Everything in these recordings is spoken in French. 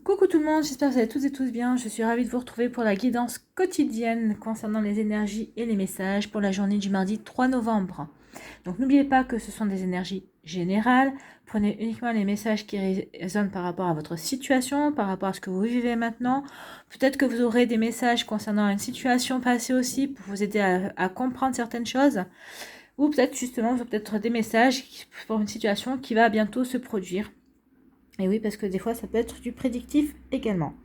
Coucou tout le monde, j'espère que vous allez toutes et tous bien. Je suis ravie de vous retrouver pour la guidance quotidienne concernant les énergies et les messages pour la journée du mardi 3 novembre. Donc n'oubliez pas que ce sont des énergies générales. Prenez uniquement les messages qui résonnent par rapport à votre situation, par rapport à ce que vous vivez maintenant. Peut-être que vous aurez des messages concernant une situation passée aussi pour vous aider à comprendre certaines choses. Ou peut-être justement, peut-être des messages pour une situation qui va bientôt se produire. Et oui, parce que des fois, ça peut être du prédictif également.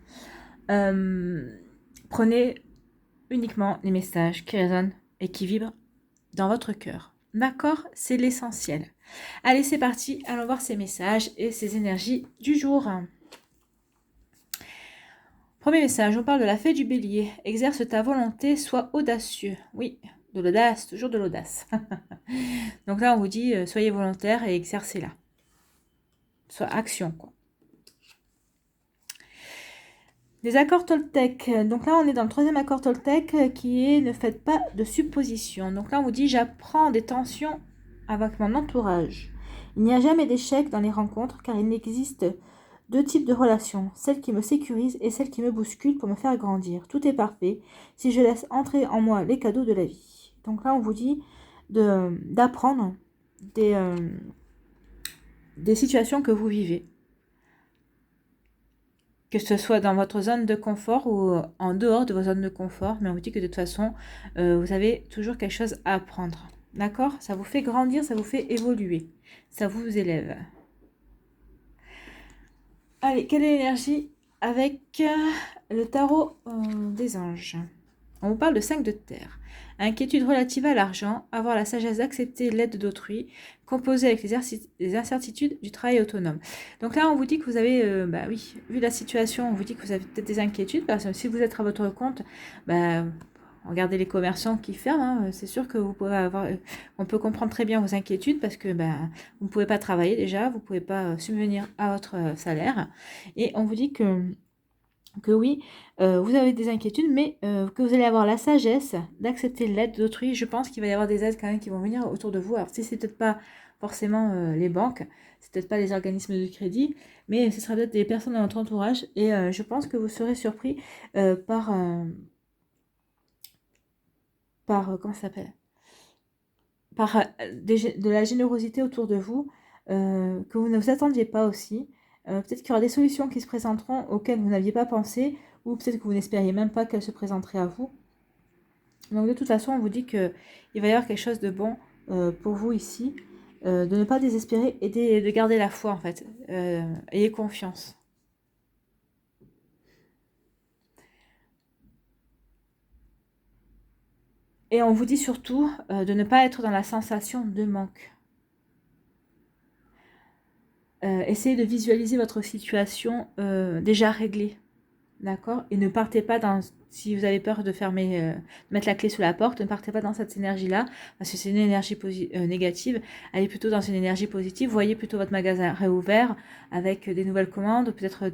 Prenez uniquement les messages qui résonnent et qui vibrent dans votre cœur. D'accord? C'est l'essentiel. Allez, c'est parti. Allons voir ces messages et ces énergies du jour. Premier message, on parle de la fée du bélier. Exerce ta volonté, sois audacieux. Oui, de l'audace, toujours de l'audace. Donc là, on vous dit, soyez volontaire et exercez-la. Soit action, quoi. Des accords Toltec. Donc là, on est dans le troisième accord Toltec qui est « Ne faites pas de suppositions ». Donc là, on vous dit « J'apprends des tensions avec mon entourage ». Il n'y a jamais d'échec dans les rencontres car il n'existe deux types de relations, celle qui me sécurise et celle qui me bouscule pour me faire grandir. Tout est parfait si je laisse entrer en moi les cadeaux de la vie. Donc là, on vous dit d'apprendre des situations que vous vivez. Que ce soit dans votre zone de confort ou en dehors de vos zones de confort, mais on vous dit que de toute façon, vous avez toujours quelque chose à apprendre. D'accord? Ça vous fait grandir, ça vous fait évoluer. Ça vous élève. Allez, quelle est l'énergie avec le tarot des anges? On vous parle de 5 de terre. Inquiétude relative à l'argent, avoir la sagesse d'accepter l'aide d'autrui, composer avec les incertitudes du travail autonome. Donc là, on vous dit que vous avez, oui, vu la situation, on vous dit que vous avez peut-être des inquiétudes, parce que si vous êtes à votre compte, regardez les commerçants qui ferment, c'est sûr que vous pouvez avoir, on peut comprendre très bien vos inquiétudes, parce que vous ne pouvez pas travailler déjà, vous ne pouvez pas subvenir à votre salaire, et on vous dit que oui, vous avez des inquiétudes, mais que vous allez avoir la sagesse d'accepter l'aide d'autrui. Je pense qu'il va y avoir des aides quand même qui vont venir autour de vous. Alors si c'est peut-être pas forcément les banques, c'est peut-être pas les organismes de crédit, mais ce sera peut-être des personnes dans votre entourage. Et je pense que vous serez surpris comment ça s'appelle, par de la générosité autour de vous que vous ne vous attendiez pas aussi. Peut-être qu'il y aura des solutions qui se présenteront auxquelles vous n'aviez pas pensé, ou peut-être que vous n'espériez même pas qu'elles se présenteraient à vous. Donc de toute façon, on vous dit qu'il va y avoir quelque chose de bon pour vous ici, de ne pas désespérer et de garder la foi en fait. Ayez confiance. Et on vous dit surtout de ne pas être dans la sensation de manque. Essayez de visualiser votre situation déjà réglée. D'accord? Et ne partez pas dans, si vous avez peur de fermer, mettre la clé sous la porte, ne partez pas dans cette énergie-là, parce que c'est une énergie négative. Allez plutôt dans une énergie positive. Voyez plutôt votre magasin réouvert avec des nouvelles commandes, peut-être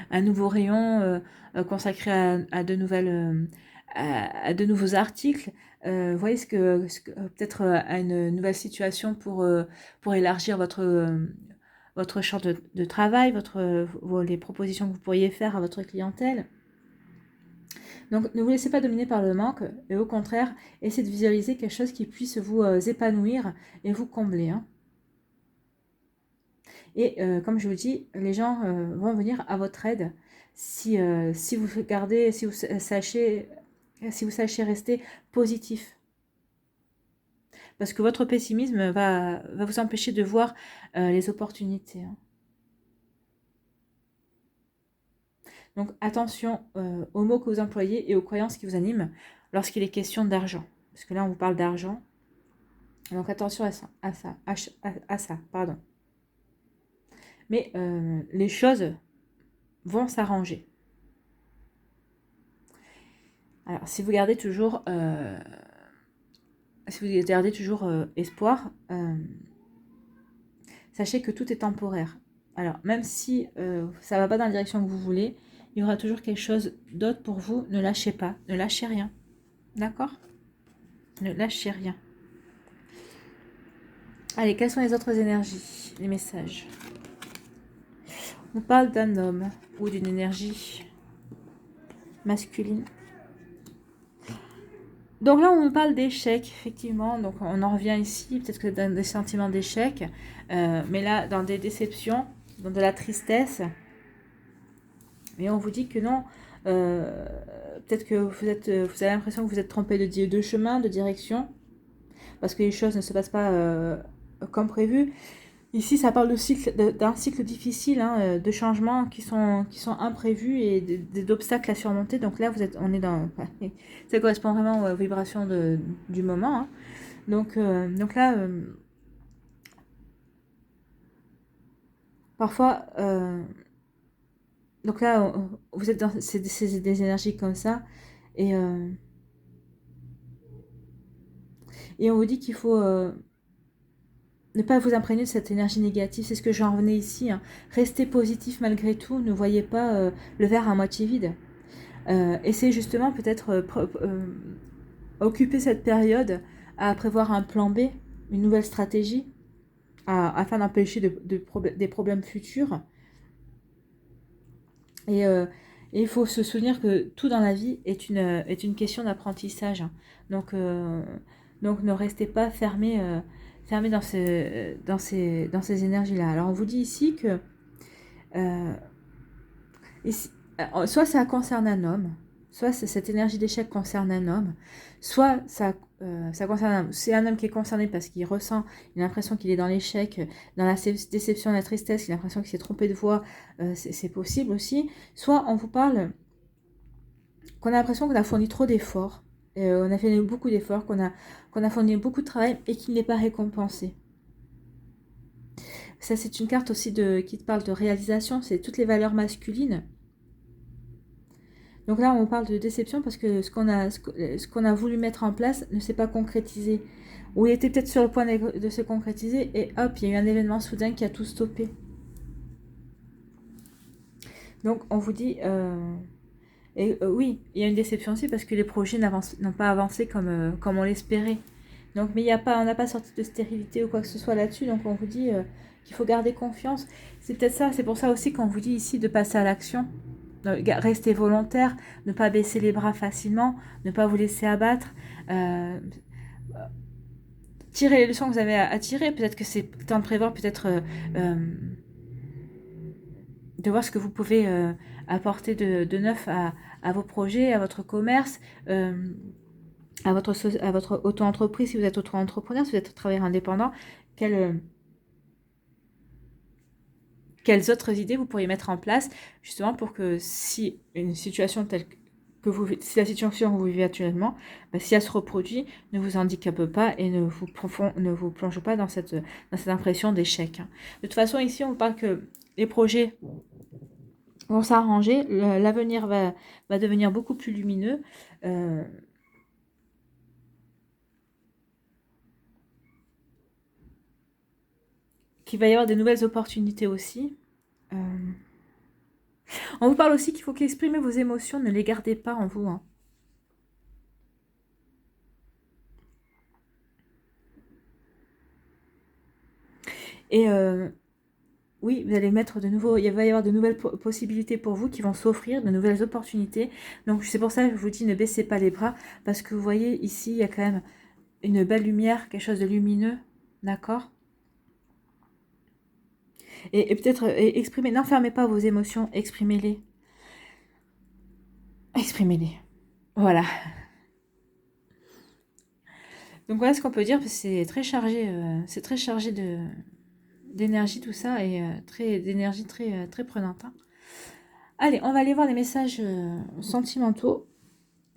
un nouveau rayon consacré à de nouvelles, à de nouveaux articles. Voyez peut-être à une nouvelle situation pour élargir votre champ de travail, les propositions que vous pourriez faire à votre clientèle. Donc, ne vous laissez pas dominer par le manque, et au contraire, essayez de visualiser quelque chose qui puisse vous épanouir et vous combler. Hein. Et comme je vous dis, les gens vont venir à votre aide si vous gardez, si vous sachez rester positif. Parce que votre pessimisme va vous empêcher de voir les opportunités. Hein. Donc attention aux mots que vous employez et aux croyances qui vous animent lorsqu'il est question d'argent. Parce que là, on vous parle d'argent. Donc attention à ça, pardon. Mais les choses vont s'arranger. Alors, si vous gardez toujours, espoir, sachez que tout est temporaire. Alors, même si ça ne va pas dans la direction que vous voulez, il y aura toujours quelque chose d'autre pour vous. Ne lâchez pas, ne lâchez rien. D'accord? Ne lâchez rien. Allez, quelles sont les autres énergies, les messages? On parle d'un homme. ou d'une énergie masculine. Donc là, on parle d'échec, effectivement. Donc on en revient ici, peut-être que dans des sentiments d'échec, mais là, dans des déceptions, dans de la tristesse. Mais on vous dit que non. Peut-être que vous avez l'impression que vous êtes trompé de chemin, de direction, parce que les choses ne se passent pas comme prévu. Ici, ça parle d'un cycle difficile, hein, de changements qui sont imprévus et d'obstacles à surmonter. Donc là, on est dans... Ça correspond vraiment aux vibrations du moment. Hein. Donc là, parfois... donc là, vous êtes dans des énergies comme ça. Et on vous dit qu'il faut... ne pas vous imprégner de cette énergie négative, c'est ce que j'en revenais ici. Hein. Restez positif malgré tout, ne voyez pas le verre à moitié vide. Essayez justement peut-être occuper cette période à prévoir un plan B, une nouvelle stratégie, afin d'empêcher des problèmes futurs. Et il faut se souvenir que tout dans la vie est une question d'apprentissage. Hein. Donc ne restez pas fermé dans ces énergies-là. Alors on vous dit ici que soit ça concerne un homme, soit cette énergie d'échec concerne un homme, soit ça concerne c'est un homme qui est concerné parce qu'il ressent l'impression qu'il est dans l'échec, dans la déception, la tristesse, il a l'impression qu'il s'est trompé de voie, c'est possible aussi. Soit on vous parle qu'on a l'impression qu'on a fourni trop d'efforts, on a fait beaucoup d'efforts, qu'on a fourni beaucoup de travail et qu'il n'est pas récompensé. Ça, c'est une carte aussi qui te parle de réalisation, c'est toutes les valeurs masculines. Donc là, on parle de déception parce que ce qu'on a voulu mettre en place ne s'est pas concrétisé. Ou il était peut-être sur le point de se concrétiser et hop, il y a eu un événement soudain qui a tout stoppé. Donc on vous dit... oui, il y a une déception aussi parce que les projets n'ont pas avancé comme on l'espérait. Donc, mais on n'a pas sorti de stérilité ou quoi que ce soit là-dessus. Donc on vous dit qu'il faut garder confiance. C'est peut-être ça, c'est pour ça aussi qu'on vous dit ici de passer à l'action. Restez volontaire, ne pas baisser les bras facilement, ne pas vous laisser abattre. Tirez les leçons que vous avez à tirer. Peut-être que c'est temps de prévoir, peut-être de voir ce que vous pouvez apporter de neuf à vos projets, à votre commerce, à votre auto-entreprise, si vous êtes auto-entrepreneur, si vous êtes travailleur indépendant. Quelles autres idées vous pourriez mettre en place justement pour que si une situation telle que si la situation que vous vivez actuellement, si elle se reproduit, ne vous handicape pas et ne vous plonge pas dans cette impression d'échec. De toute façon, ici, on vous parle que les projets vont s'arranger, l'avenir va devenir beaucoup plus lumineux. Qu'il va y avoir des nouvelles opportunités aussi. On vous parle aussi qu'il faut qu'exprimer vos émotions, ne les gardez pas en vous. Hein. Et oui, vous allez mettre il va y avoir de nouvelles possibilités pour vous qui vont s'offrir, de nouvelles opportunités. Donc c'est pour ça que je vous dis ne baissez pas les bras, parce que vous voyez ici, il y a quand même une belle lumière, quelque chose de lumineux, d'accord ? Et peut-être exprimez, n'enfermez pas vos émotions, exprimez-les. Exprimez-les. Voilà. Donc voilà ce qu'on peut dire, parce que c'est très chargé d'énergie tout ça, et d'énergie très prenante. Hein. Allez, on va aller voir les messages sentimentaux,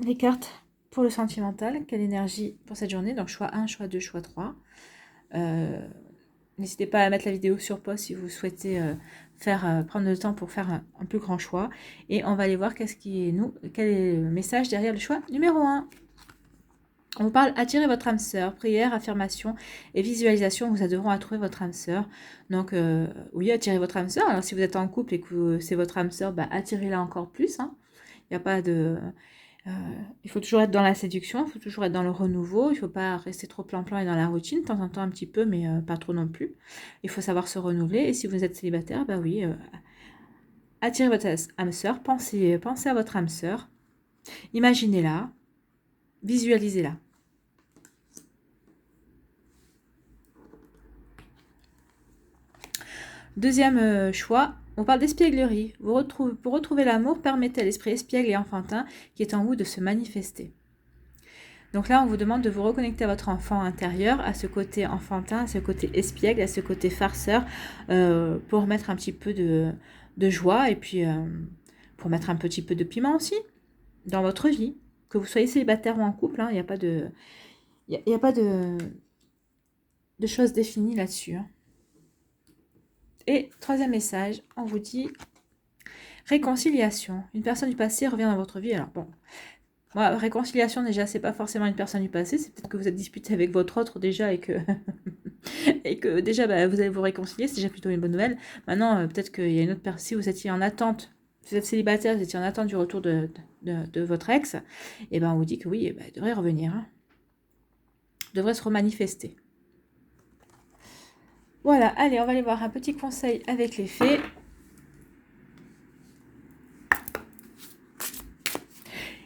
les cartes pour le sentimental, quelle énergie pour cette journée, donc choix 1, choix 2, choix 3. N'hésitez pas à mettre la vidéo sur pause si vous souhaitez prendre le temps pour faire un plus grand choix. Et on va aller voir quel est le message derrière le choix numéro 1. On vous parle attirer votre âme sœur, prière, affirmation et visualisation vous aideront à trouver votre âme sœur. Donc oui, attirez votre âme sœur. Alors si vous êtes en couple et que c'est votre âme sœur, attirez-la encore plus. Hein. Il n'y a pas de... il faut toujours être dans la séduction, il faut toujours être dans le renouveau, il ne faut pas rester trop plan-plan et dans la routine, de temps en temps un petit peu, mais pas trop non plus. Il faut savoir se renouveler, et si vous êtes célibataire, oui, attirez votre âme sœur, pensez à votre âme sœur, imaginez-la, visualisez-la. Deuxième choix, on parle d'espièglerie. Pour retrouver l'amour, permettez à l'esprit espiègle et enfantin qui est en vous de se manifester. Donc là, on vous demande de vous reconnecter à votre enfant intérieur, à ce côté enfantin, à ce côté espiègle, à ce côté farceur, pour mettre un petit peu de joie et puis pour mettre un petit peu de piment aussi dans votre vie. Que vous soyez célibataire ou en couple, il n'y a pas de, y a pas de choses définies là-dessus. Et troisième message, on vous dit réconciliation. Une personne du passé revient dans votre vie. Alors bon, moi, réconciliation déjà, c'est pas forcément une personne du passé, c'est peut-être que vous êtes disputé avec votre autre déjà et que, et que déjà vous allez vous réconcilier, c'est déjà plutôt une bonne nouvelle. Maintenant, peut-être qu'il y a une autre personne, si vous étiez en attente, si vous êtes célibataire, vous étiez en attente du retour de votre ex, et on vous dit que oui, il devrait revenir, devrait se remanifester. Voilà, allez, on va aller voir un petit conseil avec les fées.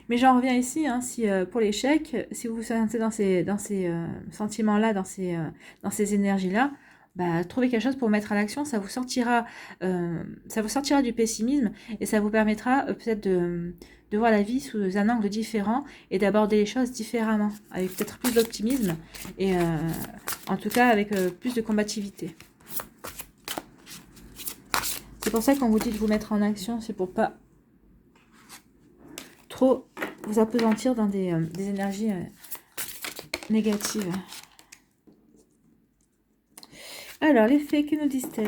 Mais j'en reviens ici, si pour l'échec, si vous vous sentez dans ces sentiments-là, dans ces énergies-là, trouvez quelque chose pour mettre à l'action, ça vous sortira du pessimisme et ça vous permettra peut-être de voir la vie sous un angle différent et d'aborder les choses différemment, avec peut-être plus d'optimisme et en tout cas avec plus de combativité. C'est pour ça qu'on vous dit de vous mettre en action, c'est pour pas trop vous appesantir dans des énergies négatives. Alors, les fées, que nous disent-elles ?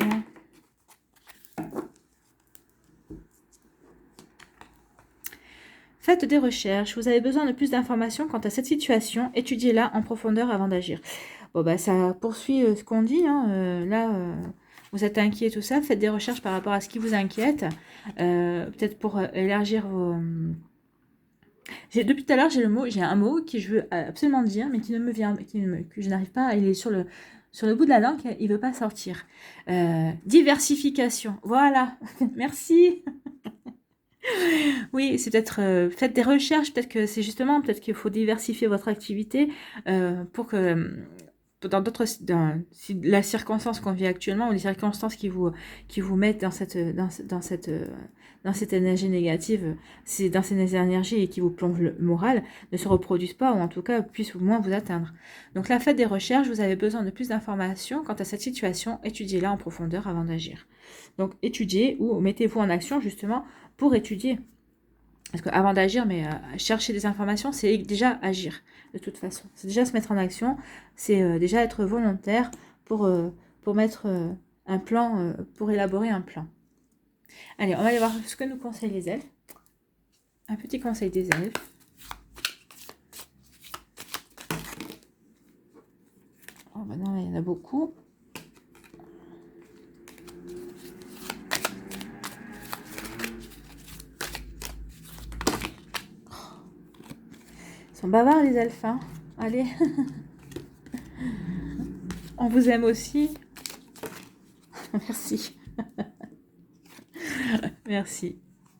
Faites des recherches. Vous avez besoin de plus d'informations quant à cette situation. Étudiez-la en profondeur avant d'agir. Bon, ça poursuit ce qu'on dit. Vous êtes inquiet, tout ça. Faites des recherches par rapport à ce qui vous inquiète. Peut-être pour élargir vos... Depuis tout à l'heure, j'ai un mot que je veux absolument dire, mais qui ne me vient, que je n'arrive pas, il est sur le bout de la langue, il ne veut pas sortir. Diversification, voilà, merci. Oui, c'est peut-être, faites des recherches, peut-être qu'il faut diversifier votre activité pour que... si la circonstance qu'on vit actuellement ou les circonstances qui vous mettent dans cette énergie négative, dans ces énergies et qui vous plongent le moral, ne se reproduisent pas ou en tout cas puissent au moins vous atteindre. Donc là, faites des recherches, vous avez besoin de plus d'informations quant à cette situation, étudiez-la en profondeur avant d'agir. Donc étudiez ou mettez-vous en action justement pour étudier. Parce qu'avant d'agir, chercher des informations, c'est déjà agir, de toute façon. C'est déjà se mettre en action, c'est déjà être volontaire pour mettre un plan, pour élaborer un plan. Allez, on va aller voir ce que nous conseillent les elfes. Un petit conseil des elfes. Oh, non, il y en a beaucoup. Ils sont bavards les elfes, hein. Allez. On vous aime aussi. Merci. Merci.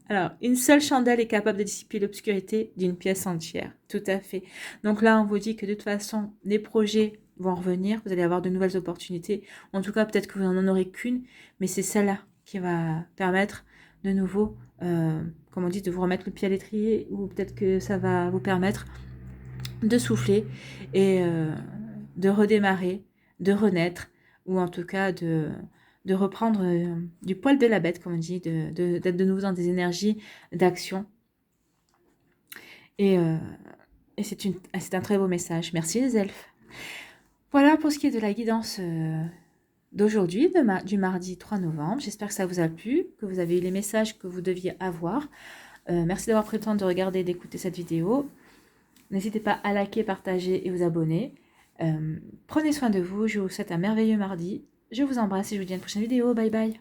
Alors, une seule chandelle est capable de dissiper l'obscurité d'une pièce entière. Tout à fait. Donc là, on vous dit que de toute façon, les projets vont revenir. Vous allez avoir de nouvelles opportunités. En tout cas, peut-être que vous n'en aurez qu'une. Mais c'est celle-là qui va permettre de nouveau, comme on dit, de vous remettre le pied à l'étrier. Ou peut-être que ça va vous permettre de souffler et de redémarrer, de renaître. Ou en tout cas, de reprendre du poil de la bête, comme on dit, d'être de nouveau dans des énergies d'action. Et c'est un très beau message. Merci les elfes. Voilà pour ce qui est de la guidance d'aujourd'hui, du mardi 3 novembre. J'espère que ça vous a plu, que vous avez eu les messages que vous deviez avoir. Merci d'avoir pris le temps de regarder et d'écouter cette vidéo. N'hésitez pas à liker, partager et vous abonner. Prenez soin de vous. Je vous souhaite un merveilleux mardi. Je vous embrasse et je vous dis à une prochaine vidéo. Bye bye.